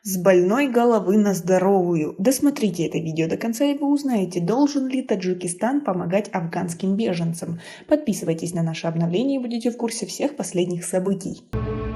С больной головы на здоровую. Досмотрите это видео до конца, и вы узнаете, должен ли Таджикистан помогать афганским беженцам. Подписывайтесь на наши обновления и будете в курсе всех последних событий.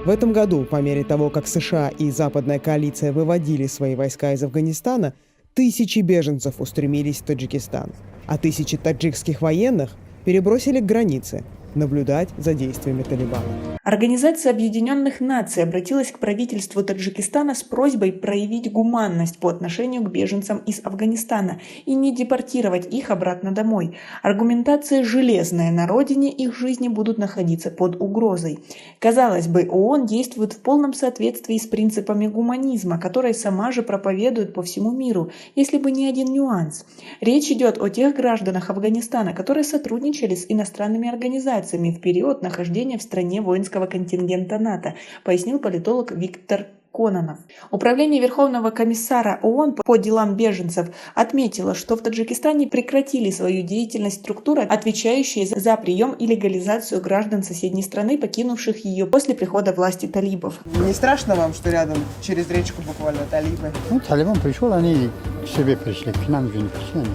В этом году, по мере того, как США и западная коалиция выводили свои войска из Афганистана, тысячи беженцев устремились в Таджикистан, а тысячи таджикских военных перебросили к границе наблюдать за действиями Талибана. Организация Объединенных Наций обратилась к правительству Таджикистана с просьбой проявить гуманность по отношению к беженцам из Афганистана и не депортировать их обратно домой. Аргументация железная: на родине их жизни будут находиться под угрозой. Казалось бы, ООН действует в полном соответствии с принципами гуманизма, которые сама же проповедует по всему миру, если бы не один нюанс. Речь идет о тех гражданах Афганистана, которые сотрудничали с иностранными организациями в период нахождения в стране воинского контингента НАТО, пояснил политолог Виктор Кононов. Управление Верховного комиссара ООН по делам беженцев отметило, что в Таджикистане прекратили свою деятельность структуры, отвечающие за прием и легализацию граждан соседней страны, покинувших ее после прихода власти талибов. Не страшно вам, что рядом через речку буквально талибы? Талибан пришел, они к себе пришли, к нам же не пришли.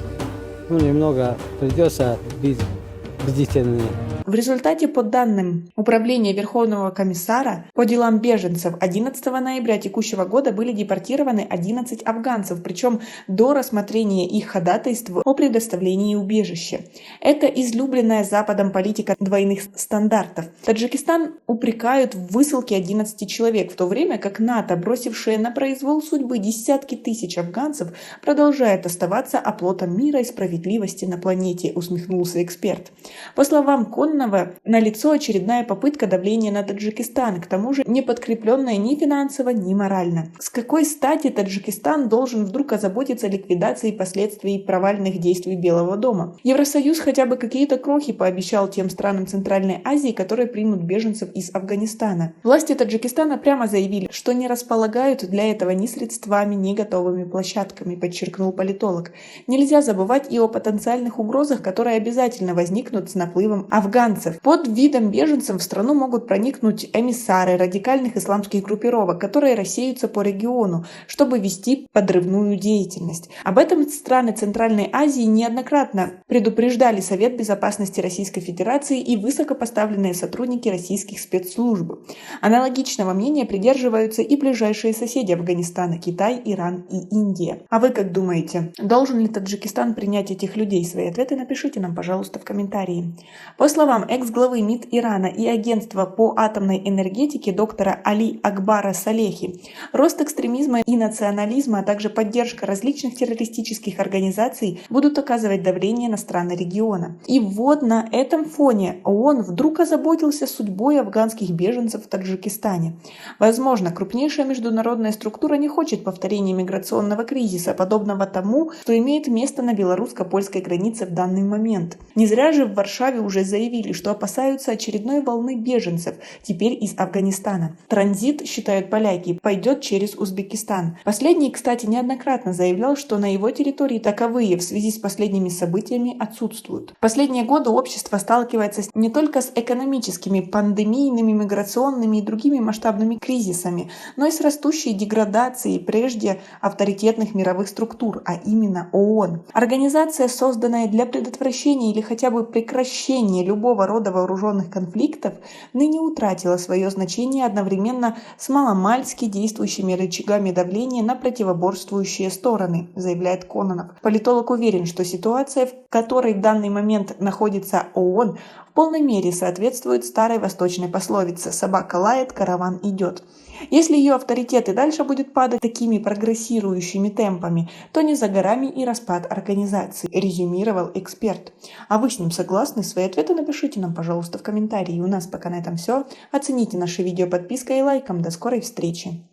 Немного придется быть бдительными. В результате, по данным Управления Верховного комиссара по делам беженцев, 11 ноября текущего года были депортированы 11 афганцев, причем до рассмотрения их ходатайств о предоставлении убежища. Это излюбленная Западом политика двойных стандартов. Таджикистан упрекают в высылке 11 человек, в то время как НАТО, бросившее на произвол судьбы десятки тысяч афганцев, продолжает оставаться оплотом мира и справедливости на планете, усмехнулся эксперт. По словам Кононова, налицо очередная попытка давления на Таджикистан, к тому же не подкрепленная ни финансово, ни морально. С какой стати Таджикистан должен вдруг озаботиться ликвидацией последствий провальных действий Белого дома? Евросоюз хотя бы какие-то крохи пообещал тем странам Центральной Азии, которые примут беженцев из Афганистана. Власти Таджикистана прямо заявили, что не располагают для этого ни средствами, ни готовыми площадками, подчеркнул политолог. Нельзя забывать и о потенциальных угрозах, которые обязательно возникнут с наплывом афганцев. Под видом беженцев в страну могут проникнуть эмиссары радикальных исламских группировок, которые рассеются по региону, чтобы вести подрывную деятельность. Об этом страны Центральной Азии неоднократно предупреждали Совет Безопасности Российской Федерации и высокопоставленные сотрудники российских спецслужб. Аналогичного мнения придерживаются и ближайшие соседи Афганистана – Китай, Иран и Индия. А вы как думаете, должен ли Таджикистан принять этих людей? Свои ответы напишите нам, пожалуйста, в комментарии. По словам экс-главы МИД Ирана и агентства по атомной энергетике доктора Али Акбара Салехи, рост экстремизма и национализма, а также поддержка различных террористических организаций будут оказывать давление на страны региона. И вот на этом фоне ООН вдруг озаботился судьбой афганских беженцев в Таджикистане. Возможно, крупнейшая международная структура не хочет повторения миграционного кризиса, подобного тому, что имеет место на белорусско-польской границе в данный момент. Не зря же в Варшаве уже заявили, что опасаются очередной волны беженцев, теперь из Афганистана. Транзит, считают поляки, пойдет через Узбекистан. Последний, кстати, неоднократно заявлял, что на его территории таковые в связи с последними событиями отсутствуют. В последние годы общество сталкивается не только с экономическими, пандемийными, миграционными и другими масштабными кризисами, но и с растущей деградацией прежде авторитетных мировых структур, а именно ООН. Организация, созданная для предотвращения или хотя бы прекращения любого рода вооруженных конфликтов, ныне утратила свое значение одновременно с маломальски действующими рычагами давления на противоборствующие стороны, заявляет Кононов. Политолог уверен, что ситуация, в которой в данный момент находится ООН, в полной мере соответствует старой восточной пословице «собака лает, караван идет». Если ее авторитет и дальше будет падать такими прогрессирующими темпами, то не за горами и распад организации, резюмировал эксперт. А вы с ним согласны? Свои ответы напишите нам, пожалуйста, в комментарии. У нас пока на этом все. Оцените наше видео подпиской и лайком. До скорой встречи!